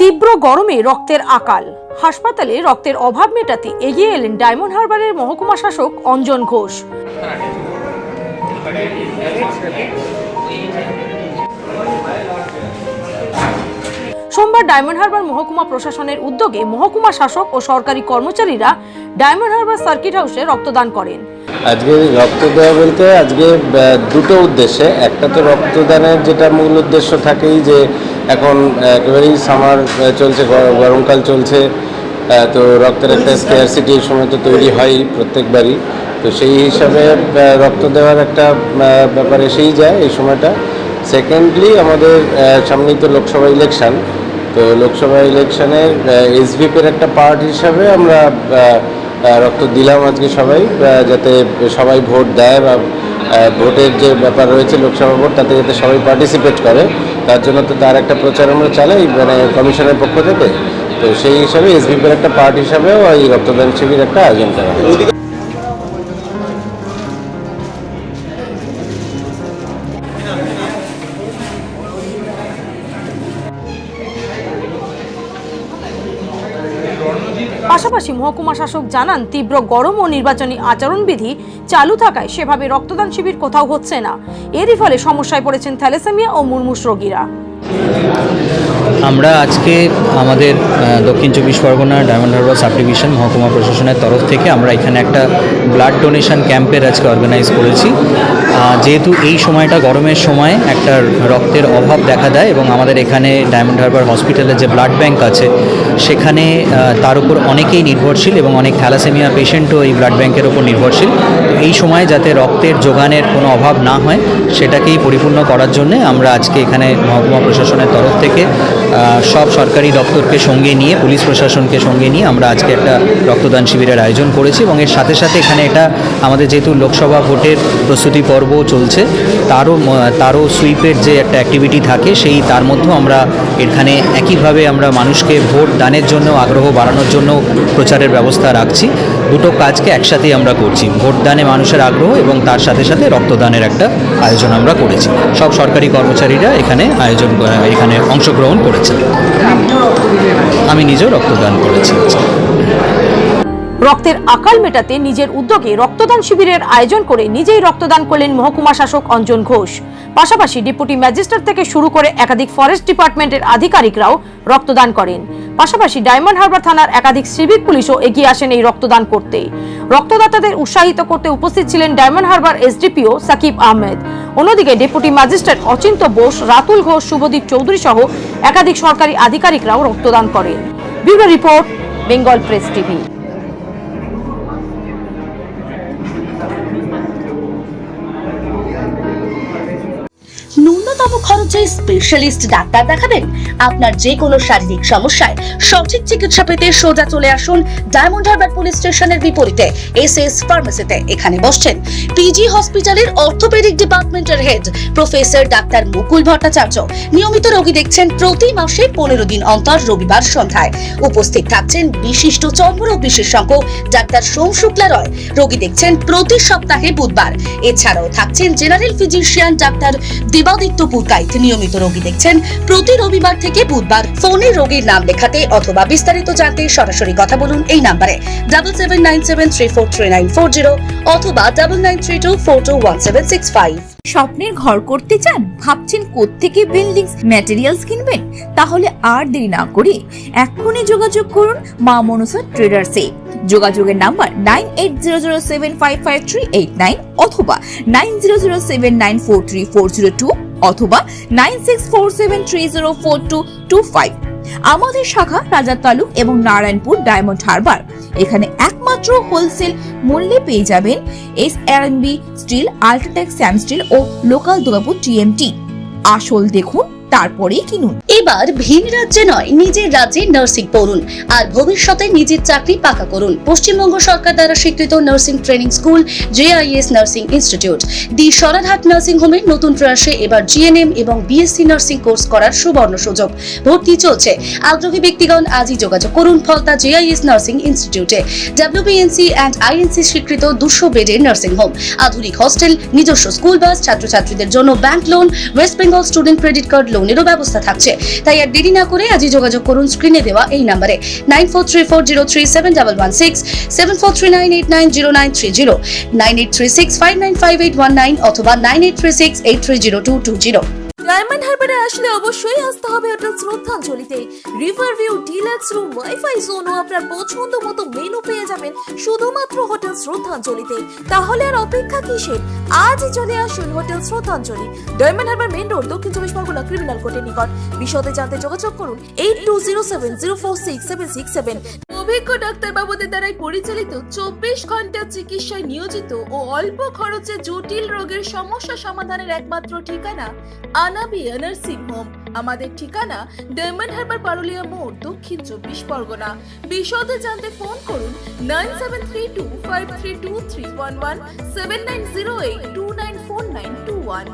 তীব্র গরমে রক্তের আকাল, হাসপাতালে রক্তের অভাব মেটাতে এগিয়ে এলেন ডায়মন্ড হারবারের মহকুমা শাসক অঞ্জন ঘোষ। সোমবার ডায়মন্ড হারবার মহকুমা প্রশাসনের উদ্যোগে মহকুমা শাসক ও সরকারি কর্মচারীরা ডায়মন্ড হারবার সার্কিট হাউসে রক্তদান করেন। আজকে রক্ত দেওয়া বলতে আজকে দুটো উদ্দেশ্যে, একটা তো রক্তদানের যেটা মূল উদ্দেশ্য থাকেই যে এখন একেবারেই সামার চলছে, গরমকাল চলছে, তো রক্তের একটা স্কেয়ারসিটি এই সময় তো তৈরি হয় প্রত্যেকবারই, তো সেই হিসাবে রক্ত দেওয়ার একটা ব্যাপার এসেই যায় এই সময়টা। সেকেন্ডলি আমাদের সামনেই তো লোকসভা ইলেকশন, তো লোকসভা ইলেকশনের এসভিপের একটা পার্ট হিসাবে আমরা রক্ত দিলাম আজকে সবাই, যাতে সবাই ভোট দেয় বা ভোটের যে ব্যাপার রয়েছে লোকসভা ভোট, তাতে যাতে সবাই পার্টিসিপেট করে, তার জন্য তো তার একটা প্রচার আমরা চালাই মানে কমিশনের পক্ষ থেকে। তো সেই হিসাবে এসভিপের একটা পার্ট হিসাবেও এই রক্তদান শিবির একটা আয়োজন করা হয়েছে। পাশাপাশি মহকুমা শাসক জানান, তীব্র গরম ও নির্বাচনী আচরণবিধি চালু থাকায় সেভাবে রক্তদান শিবির কোথাও হচ্ছে না। এরই ফলে সমস্যায় পড়েছেন থ্যালাসেমিয়া ও মুমূর্ষ রোগীরা। আমরা আজকে আমাদের দক্ষিণ চব্বিশ Pargana diamond Harbour sub division মহকুমা প্রশাসনের তরফ থেকে আমরা এখানে একটা ব্লাড ডোনেশন ক্যাম্পের আজকে অর্গানাইজ করেছি। যেহেতু এই সময়টা গরমের সময় একটা রক্তের অভাব দেখা দেয় এবং আমাদের এখানে ডায়মন্ড হারবার হসপিটালে যে ব্লাড ব্যাংক আছে সেখানে তার উপর অনেকেই নির্ভরশীল এবং অনেক থ্যালাসেমিয়া পেশেন্টও এই ব্লাড ব্যাংকের উপর নির্ভরশীল। এই সময় যাতে রক্তের যোগানের কোনো অভাব না হয় সেটাকেই পরিপূর্ণ করার জন্যে আমরা আজকে এখানে মহকুমা প্রশাসনের তরফ থেকে সব সরকারি দপ্তরকে সঙ্গে নিয়ে, পুলিশ প্রশাসনকে সঙ্গে নিয়ে আমরা আজকে একটা রক্তদান শিবিরের আয়োজন করেছি এবং এর সাথে সাথে এখানে এটা আমাদের যেহেতু লোকসভা ভোটের প্রস্তুতি পর্ব চলছে, তারও সুইপের যে একটা অ্যাক্টিভিটি থাকে সেই তার মধ্যেও আমরা এখানে একইভাবে আমরা মানুষকে ভোট দানের জন্য আগ্রহ বাড়ানোর জন্য প্রচারের ব্যবস্থা রাখছি। দুটো কাজকে একসাথেই আমরা করছি, ভোট দানে মানুষের আগ্রহ এবং তার সাথে সাথে রক্তদানের একটা আয়োজন আমরা করেছি। সব সরকারি কর্মচারীরা এখানে অংশগ্রহণ করেছেন। আমি নিজেও রক্তদান করেছি। রক্তের আকাল মেটাতে নিজের উদ্যোগে রক্তদান শিবিরের আয়োজন করে নিজেই রক্তদান করলেন মহকুমা শাসক অঞ্জন ঘোষ। পাশাপাশি ডেপুটি ম্যাজিস্ট্রেট থেকে শুরু করে একাধিক ফরেস্ট ডিপার্টমেন্টের আধিকারিকরাও রক্তদান করেন। পাশাপাশি ডায়মন্ড হারবার থানার একাধিক সিভিক পুলিশও এগিয়ে আসেন এই রক্তদান করতে। রক্তদাতাদের উৎসাহিত করতে উপস্থিত ছিলেন ডায়মন্ড হারবার এসডিপিও সাকিব আহমেদ। অন্যদিকে ডেপুটি ম্যাজিস্ট্রেট অচিন্ত বোস, রাতুল ঘোষ, শুভদীপ চৌধুরী সহ একাধিক সরকারি আধিকারিকরাও রক্তদান করেন। Bureau report, Bengal press TV. ন্যূনতম খরচে স্পেশালিস্ট ডাক্তার দেখাবেন? আপনার যে কোনো শারীরিক সমস্যায় সঠিক চিকিৎসা পেতে সোজা চলে আসুন ডায়মন্ড হারবার পুলিশ স্টেশনের বিপরীতে এসএস ফার্মেসিতে। এখানে বসছেন পিজি হসপিটালের অর্থোপেডিক ডিপার্টমেন্টের হেড প্রফেসর ডাক্তার মুকুল ভট্টাচার্য। নিয়মিত রোগী দেখছেন প্রতি মাসে 15 দিন অন্তর রবিবার সন্ধ্যায়। উপস্থিত থাকছেন বিশিষ্ট চর্মরোগ বিশেষজ্ঞ ডাক্তার সোম শুক্লা রয়। রোগী দেখছেন প্রতি সপ্তাহে বুধবার। এছাড়াও থাকছেন general physician doctor Debaditya Purkait. নিয়মিত রোগী দেখছেন প্রতি রবিবার থেকে বুধবার। ফোনে রোগীর নাম লেখাতে অথবা বিস্তারিত জানতে সরাসরি কথা বলুন এই নম্বরে 7797343940 অথবা 9932421765। স্বপ্নের ঘর করতে চান? ভাবছেন কোত্থেকে বিল্ডিংস ম্যাটেরিয়ালস কিনবেন? তাহলে আর দেরি না করে এক্ষুনি যোগাযোগ করুন মা মনসা ট্রেডার্সে। যোগাযোগের নাম্বার 9800755389 অথবা 9007943402 অথবা 9647304225। আমাদের শাখা রাজা তালুক এবং নারায়ণপুর ডায়মন্ড হারবার। এখানে একমাত্র হোলসেল মূল্যে পেয়ে যাবেন SRMB steel, UltraTech Sam steel ও লোকাল দুর্গাপুর TMT। আসল দেখুন, তারপরেই কিনুন। এবার ভিন রাজ্যে নয়, নিজের রাজ্যে নার্সিং পড়ুন আর ভবিষ্যতে নিজের চাকরি পাকা করুন। পশ্চিমবঙ্গ সরকার দ্বারা স্বীকৃত nursing training school JIS nursing institute the Sararhat nursing হোমের নতুন প্রয়াসে এবার GNM এবং BSc নার্সিং কোর্স করার সুবর্ণ সুযোগ। ভর্তি চলছে। আগ্রহী ব্যক্তিগণ আজই যোগাযোগ করুন ফলতা JIS নার্সিং ইনস্টিটিউটে। WBNC and INC স্বীকৃত 200 বেডের নার্সিং হোম, আধুনিক হস্টেল, নিজস্ব স্কুল বাস, ছাত্রছাত্রীদের জন্য bank loan, West Bengal student credit card loan লোনেরও ব্যবস্থা থাকছে। তাই আর দেরি না করে আজই যোগাযোগ করুন স্ক্রিনে দেওয়া এই নম্বরে 9434037116, 7439890930, 9836595819 অথবা 9836830220। ডায়মন্ড হারবারে আসলে অবশ্যই আসতে হবে হোটেল শ্রদ্ধাঞ্জলিতে। River view, deluxe room, wifi zone ও আপনার পছন্দ মতো মেনু পেয়ে যাবেন শুধুমাত্র হোটেল শ্রদ্ধাঞ্জলিতে। তাহলে আর অপেক্ষা কিসের? আজই চলে আসুন হোটেল শ্রদ্ধাঞ্জলি, ডায়মন্ড হারবার মেইন রোড, দক্ষিণ চব্বিশ পরগনা, ক্রিমিনাল কোর্টের নিকট। বিশদে জানতে যোগাযোগ করুন 8207046767। অভিজ্ঞ ডাক্তারবাবুদের দ্বারাই পরিচালিত 24 ঘন্টা চিকিৎসায় নিয়োজিত ও অল্প খরচে জটিল রোগের সমস্যা সমাধানের একমাত্র ঠিকানা আনাবিয়া নার্সিং হোম। আমাদের ঠিকানা ডায়মন্ড হারবার পারুলিয়া মোড়, দক্ষিণ চব্বিশ পরগনা। বিশদে জানতে ফোন করুন 9732532311, 7908294921।